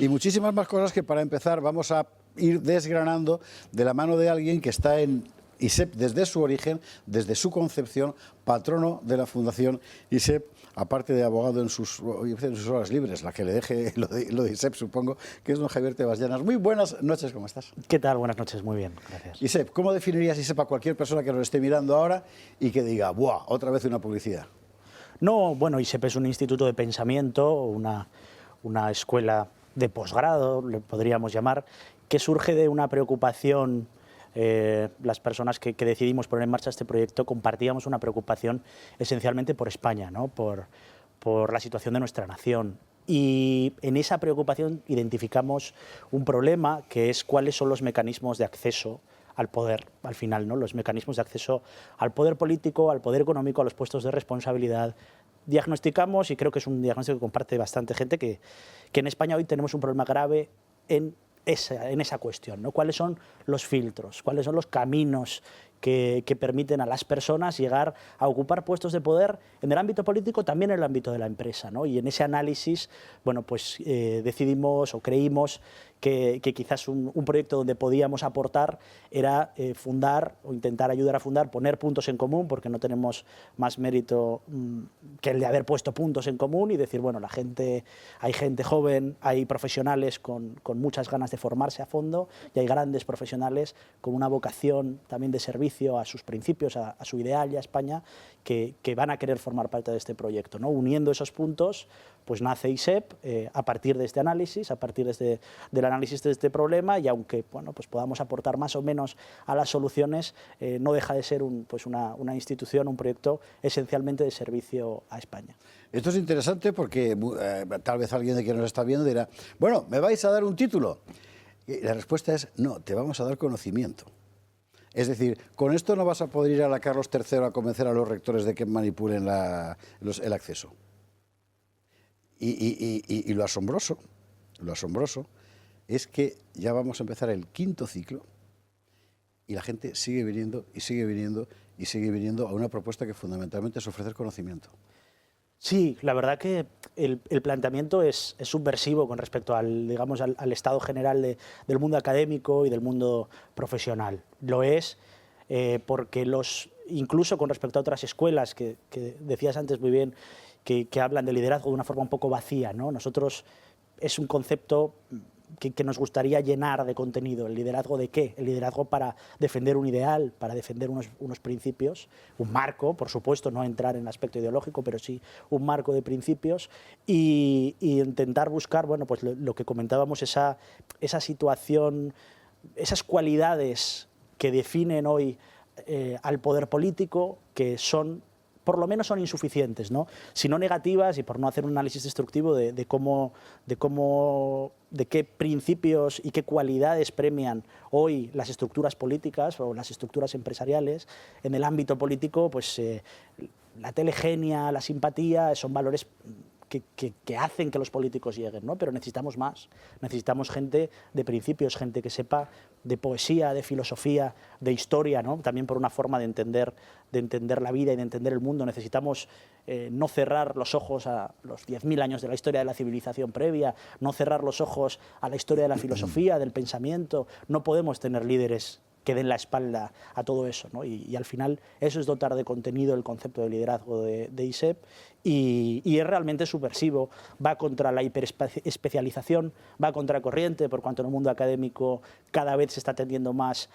Y muchísimas más cosas que, para empezar, vamos a ir desgranando de la mano de alguien que está en ISEP desde su origen, desde su concepción, patrono de la Fundación ISEP, aparte de abogado en sus horas libres, la que le deje lo de ISEP, supongo, que es don Javier Tebas Llanas. Muy buenas noches, ¿cómo estás? ¿Qué tal? Buenas noches, muy bien, gracias. ISEP, ¿cómo definirías ISEP a cualquier persona que nos esté mirando ahora y que diga, ¡buah!, otra vez una publicidad? No, bueno, ISEP es un instituto de pensamiento, una escuela de posgrado, le podríamos llamar, que surge de una preocupación. Las personas que decidimos poner en marcha este proyecto compartíamos una preocupación esencialmente por España, ¿no? por la situación de nuestra nación. Y en esa preocupación identificamos un problema, que es cuáles son los mecanismos de acceso al poder, al final, ¿no? Los mecanismos de acceso al poder político, al poder económico, a los puestos de responsabilidad. Diagnosticamos, y creo que es un diagnóstico que comparte bastante gente, que en España hoy tenemos un problema grave en esa cuestión, ¿no? ¿Cuáles son los filtros? ¿Cuáles son los caminos que permiten a las personas llegar a ocupar puestos de poder en el ámbito político, también en el ámbito de la empresa, ¿no? Y en ese análisis, bueno, pues decidimos o creímos que quizás un proyecto donde podíamos aportar era fundar o intentar ayudar a fundar, poner puntos en común, porque no tenemos más mérito que el de haber puesto puntos en común y decir, bueno, hay gente joven, hay profesionales con muchas ganas de formarse a fondo y hay grandes profesionales con una vocación también de servicio a sus principios, a su ideal y a España, que van a querer formar parte de este proyecto, ¿no? Uniendo esos puntos, pues nace ISEP a partir de este análisis, a partir del análisis de este problema, y aunque, bueno, pues podamos aportar más o menos a las soluciones, no deja de ser una institución, un proyecto esencialmente de servicio a España. Esto es interesante porque tal vez alguien de quien nos está viendo dirá, bueno, ¿me vais a dar un título? Y la respuesta es, no, te vamos a dar conocimiento. Es decir, con esto no vas a poder ir a la Carlos III a convencer a los rectores de que manipulen el acceso. Y lo asombroso es que ya vamos a empezar el 5.º ciclo y la gente sigue viniendo y sigue viniendo y sigue viniendo a una propuesta que fundamentalmente es ofrecer conocimiento. Sí, la verdad que el planteamiento es subversivo con respecto al estado general del mundo académico y del mundo profesional. Lo es porque incluso con respecto a otras escuelas que decías antes muy bien, que hablan de liderazgo de una forma un poco vacía, ¿no? Nosotros es un concepto que nos gustaría llenar de contenido. ¿El liderazgo de qué? El liderazgo para defender un ideal, para defender unos principios, un marco, por supuesto, no entrar en el aspecto ideológico, pero sí un marco de principios, y intentar buscar, bueno, pues lo que comentábamos, esa situación, esas cualidades que definen hoy al poder político, que por lo menos son insuficientes, ¿no? Si no negativas, y por no hacer un análisis destructivo de qué principios y qué cualidades premian hoy las estructuras políticas o las estructuras empresariales. En el ámbito político, pues la telegenia, la simpatía, son valores que hacen que los políticos lleguen, ¿no? Pero necesitamos más, necesitamos gente de principios, gente que sepa de poesía, de filosofía, de historia, ¿no? También por una forma de entender la vida y de entender el mundo. Necesitamos no cerrar los ojos a los 10.000 años de la historia de la civilización previa, no cerrar los ojos a la historia de la filosofía, del pensamiento. No podemos tener líderes que den la espalda a todo eso, ¿no? Y al final eso es dotar de contenido el concepto de liderazgo de ISEP, y es realmente subversivo, va contra la hiperespecialización, va contra corriente, por cuanto en el mundo académico cada vez se está tendiendo más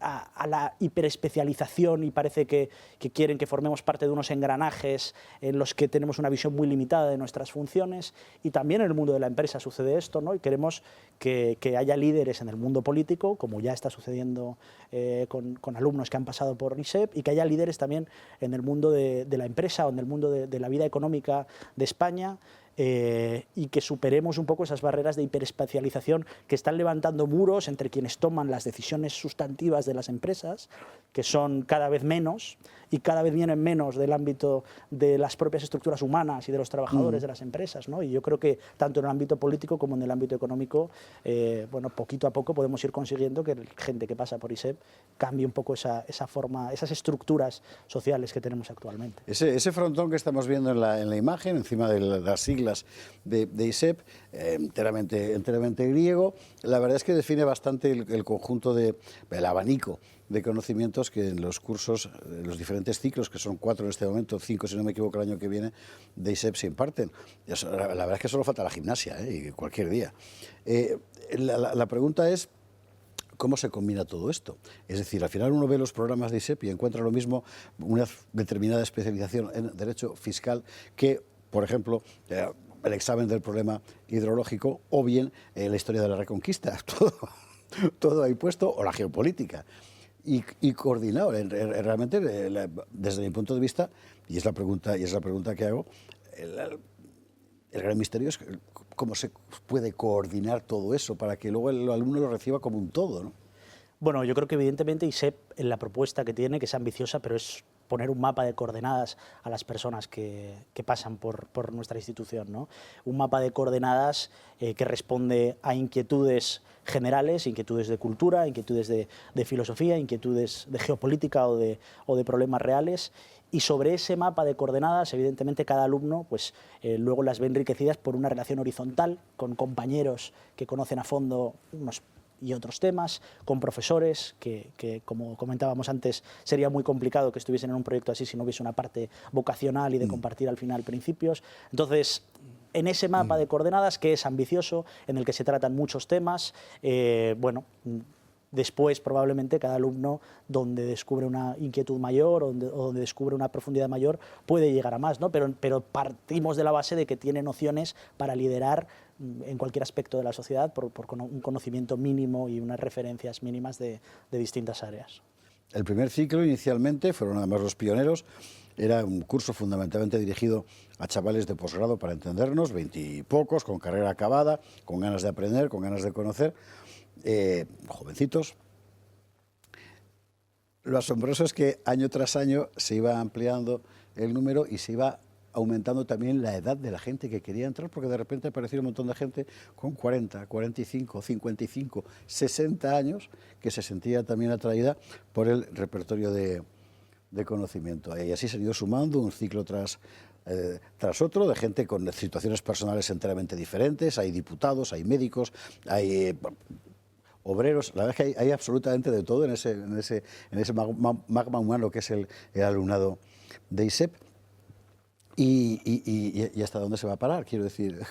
a la hiperespecialización, y parece que quieren que formemos parte de unos engranajes en los que tenemos una visión muy limitada de nuestras funciones. Y también en el mundo de la empresa sucede esto, ¿no? Y queremos que haya líderes en el mundo político, como ya está sucediendo con alumnos que han pasado por ISEP, y que haya líderes también en el mundo de la empresa o en el mundo de la vida económica de España, y que superemos un poco esas barreras de hiperespecialización que están levantando muros entre quienes toman las decisiones sustantivas de las empresas, que son cada vez menos y cada vez vienen menos del ámbito de las propias estructuras humanas y de los trabajadores de las empresas, ¿no? Y yo creo que tanto en el ámbito político como en el ámbito económico, bueno, poquito a poco podemos ir consiguiendo que la gente que pasa por ISEP cambie un poco esa forma, esas estructuras sociales que tenemos actualmente. Ese frontón que estamos viendo en la imagen, encima de las siglas siglas de ISEP, enteramente griego. La verdad es que define bastante el conjunto el abanico de conocimientos que en los cursos, los diferentes ciclos, que son 4 en este momento, 5 si no me equivoco el año que viene, de ISEP se imparten. La verdad es que solo falta la gimnasia, y cualquier día. La pregunta es, ¿cómo se combina todo esto? Es decir, al final uno ve los programas de ISEP y encuentra lo mismo, una determinada especialización en derecho fiscal que, por ejemplo, el examen del problema hidrológico o bien la historia de la Reconquista. Todo ahí puesto, o la geopolítica. Y coordinado, realmente, desde mi punto de vista, y es la pregunta que hago, el gran misterio es cómo se puede coordinar todo eso para que luego el alumno lo reciba como un todo, ¿no? Bueno, yo creo que evidentemente ISEP, en la propuesta que tiene, que es ambiciosa, pero es poner un mapa de coordenadas a las personas que pasan por nuestra institución, ¿no? Un mapa de coordenadas que responde a inquietudes generales, inquietudes de cultura, inquietudes de filosofía, inquietudes de geopolítica o de problemas reales. Y sobre ese mapa de coordenadas, evidentemente, cada alumno pues, luego las ve enriquecidas por una relación horizontal con compañeros que conocen a fondo unos y otros temas, con profesores que, como comentábamos antes, sería muy complicado que estuviesen en un proyecto así si no hubiese una parte vocacional y de compartir al final principios. Entonces, en ese mapa de coordenadas, que es ambicioso, en el que se tratan muchos temas, bueno, después probablemente cada alumno, donde descubre una inquietud mayor o donde descubre una profundidad mayor, puede llegar a más, ¿no? Pero partimos de la base de que tiene nociones para liderar en cualquier aspecto de la sociedad por un conocimiento mínimo y unas referencias mínimas de distintas áreas. El primer ciclo inicialmente fueron además los pioneros. Era un curso fundamentalmente dirigido a chavales de posgrado, para entendernos, 20 y pocos, con carrera acabada, con ganas de aprender, con ganas de conocer, jovencitos. Lo asombroso es que año tras año se iba ampliando el número y se iba aumentando también la edad de la gente que quería entrar, porque de repente apareció un montón de gente con 40, 45, 55, 60 años que se sentía también atraída por el repertorio de conocimiento. Y así se ha ido sumando un ciclo tras otro de gente con situaciones personales enteramente diferentes. Hay diputados, hay médicos, hay obreros. La verdad es que hay absolutamente de todo en ese magma humano que es el alumnado de ISEP. ¿Y hasta dónde se va a parar? Quiero decir,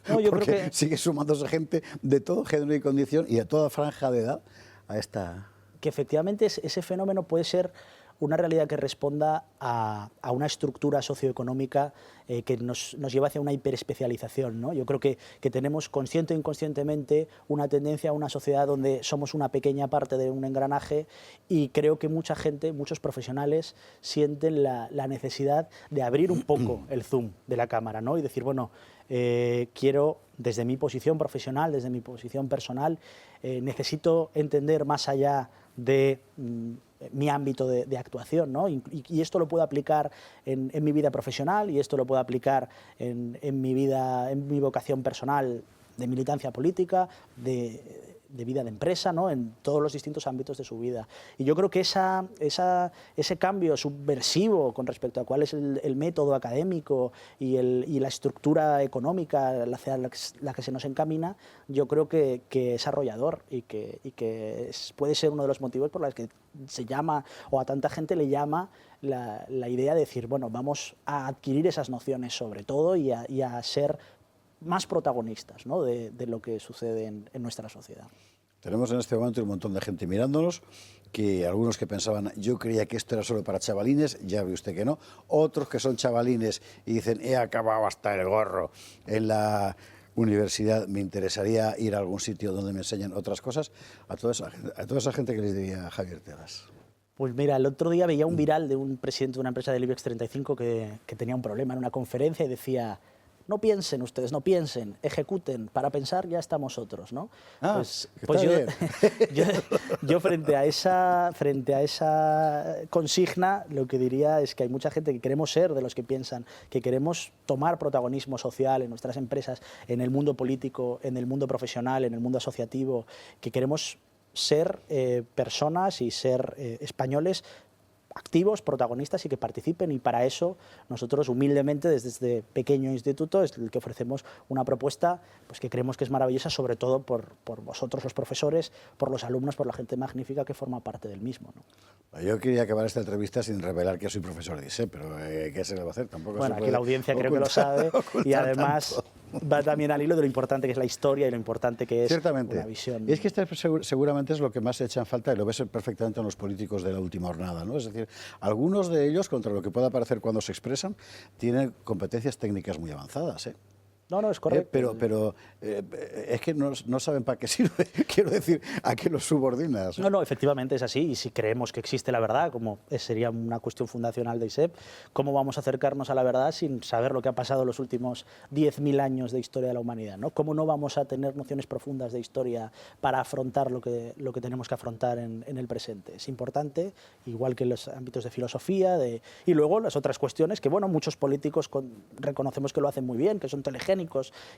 no, yo porque creo que sigue sumándose gente de todo género y condición y a toda franja de edad a esta... Que efectivamente ese fenómeno puede ser una realidad que responda a una estructura socioeconómica que nos lleva hacia una hiperespecialización, ¿no? Yo creo que tenemos consciente o inconscientemente una tendencia a una sociedad donde somos una pequeña parte de un engranaje, y creo que mucha gente, muchos profesionales, sienten la necesidad de abrir un poco el zoom de la cámara, ¿no? Y decir, bueno, quiero, desde mi posición profesional, desde mi posición personal, necesito entender más allá de mi ámbito de actuación, ¿no? Y esto lo puedo aplicar en mi vida profesional, y esto lo puedo aplicar en mi vocación personal de militancia política, de vida de empresa, ¿no? En todos los distintos ámbitos de su vida. Y yo creo que ese cambio subversivo con respecto a cuál es el método académico y la estructura económica hacia la que se nos encamina, yo creo que es arrollador y que puede ser uno de los motivos por los que se llama, o a tanta gente le llama, la idea de decir, bueno, vamos a adquirir esas nociones sobre todo y a ser más protagonistas, ¿no? de lo que sucede en nuestra sociedad. Tenemos en este momento un montón de gente mirándonos, que algunos que pensaban, yo creía que esto era solo para chavalines, ya ve usted que no. Otros que son chavalines y dicen, he acabado hasta el gorro en la universidad, me interesaría ir a algún sitio donde me enseñen otras cosas. A toda esa gente, que les diría Javier Teras. Pues mira, el otro día veía un viral de un presidente de una empresa del IBEX 35 que tenía un problema en una conferencia y decía: no piensen ustedes, no piensen, ejecuten, para pensar ya estamos otros, ¿no? Pues yo frente a esa consigna, lo que diría es que hay mucha gente que queremos ser de los que piensan, que queremos tomar protagonismo social en nuestras empresas, en el mundo político, en el mundo profesional, en el mundo asociativo, que queremos ser personas y ser españoles activos, protagonistas y que participen, y para eso nosotros humildemente desde este pequeño instituto es el que ofrecemos una propuesta pues que creemos que es maravillosa, sobre todo por vosotros los profesores, por los alumnos, por la gente magnífica que forma parte del mismo, ¿no? Yo quería acabar esta entrevista sin revelar que soy profesor de ISEP, pero ¿qué se le va a hacer? Tampoco bueno, aquí la audiencia creo que lo sabe, y además va también al hilo de lo importante que es la historia y lo importante que es una visión. Y es que este seguramente es lo que más se echa en falta, y lo ves perfectamente en los políticos de la última jornada, ¿no? Es decir, algunos de ellos, contra lo que pueda parecer cuando se expresan, tienen competencias técnicas muy avanzadas, ¿eh? No, es correcto. Pero es que no saben para qué sirve. Quiero decir, ¿a qué los subordinas? No, efectivamente es así. Y si creemos que existe la verdad, como sería una cuestión fundacional de ISEP, ¿cómo vamos a acercarnos a la verdad sin saber lo que ha pasado en los últimos 10.000 años de historia de la humanidad, ¿no? ¿Cómo no vamos a tener nociones profundas de historia para afrontar lo que tenemos que afrontar en el presente? Es importante, igual que en los ámbitos de filosofía, y luego las otras cuestiones que, bueno, muchos políticos reconocemos que lo hacen muy bien, que son telegénicos,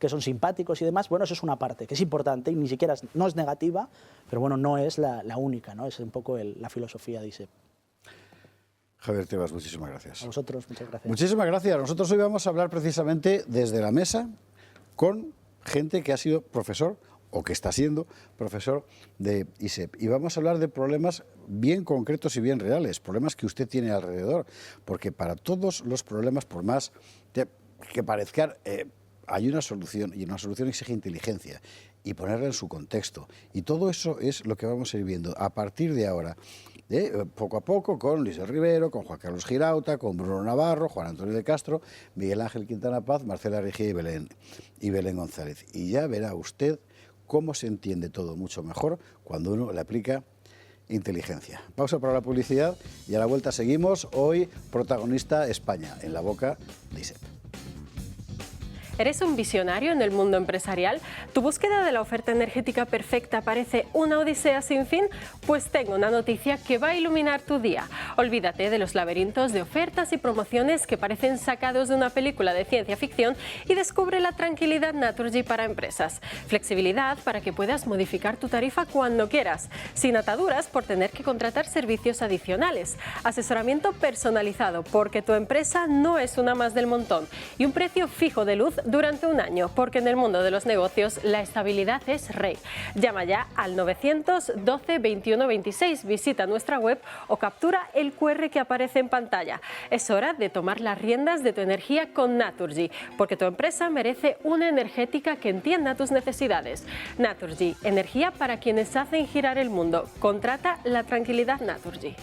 que son simpáticos y demás. Bueno, eso es una parte que es importante y ni siquiera no es negativa, pero bueno, no es la única, ¿no? Es un poco la filosofía de ISEP. Javier Tebas, muchísimas gracias. A vosotros, muchas gracias. Muchísimas gracias. Nosotros hoy vamos a hablar precisamente desde la mesa con gente que ha sido profesor o que está siendo profesor de ISEP. Y vamos a hablar de problemas bien concretos y bien reales, problemas que usted tiene alrededor, porque para todos los problemas, por más que parezcan, hay una solución, y una solución exige inteligencia y ponerla en su contexto. Y todo eso es lo que vamos a ir viendo a partir de ahora, poco a poco, con Luis Rivero, con Juan Carlos Girauta, con Bruno Navarro, Juan Antonio de Castro, Miguel Ángel Quintana Paz, Marcela Rigía y Belén González. Y ya verá usted cómo se entiende todo mucho mejor cuando uno le aplica inteligencia. Pausa para la publicidad y a la vuelta seguimos. Hoy, protagonista España, en la boca de ISEP. ¿Eres un visionario en el mundo empresarial? ¿Tu búsqueda de la oferta energética perfecta parece una odisea sin fin? Pues tengo una noticia que va a iluminar tu día. Olvídate de los laberintos de ofertas y promociones que parecen sacados de una película de ciencia ficción y descubre la tranquilidad Naturgy para empresas. Flexibilidad para que puedas modificar tu tarifa cuando quieras, sin ataduras por tener que contratar servicios adicionales. Asesoramiento personalizado porque tu empresa no es una más del montón, y un precio fijo de luz durante un año, porque en el mundo de los negocios la estabilidad es rey. Llama ya al 912 21 26, visita nuestra web o captura el QR que aparece en pantalla. Es hora de tomar las riendas de tu energía con Naturgy, porque tu empresa merece una energética que entienda tus necesidades. Naturgy, energía para quienes hacen girar el mundo. Contrata la tranquilidad Naturgy.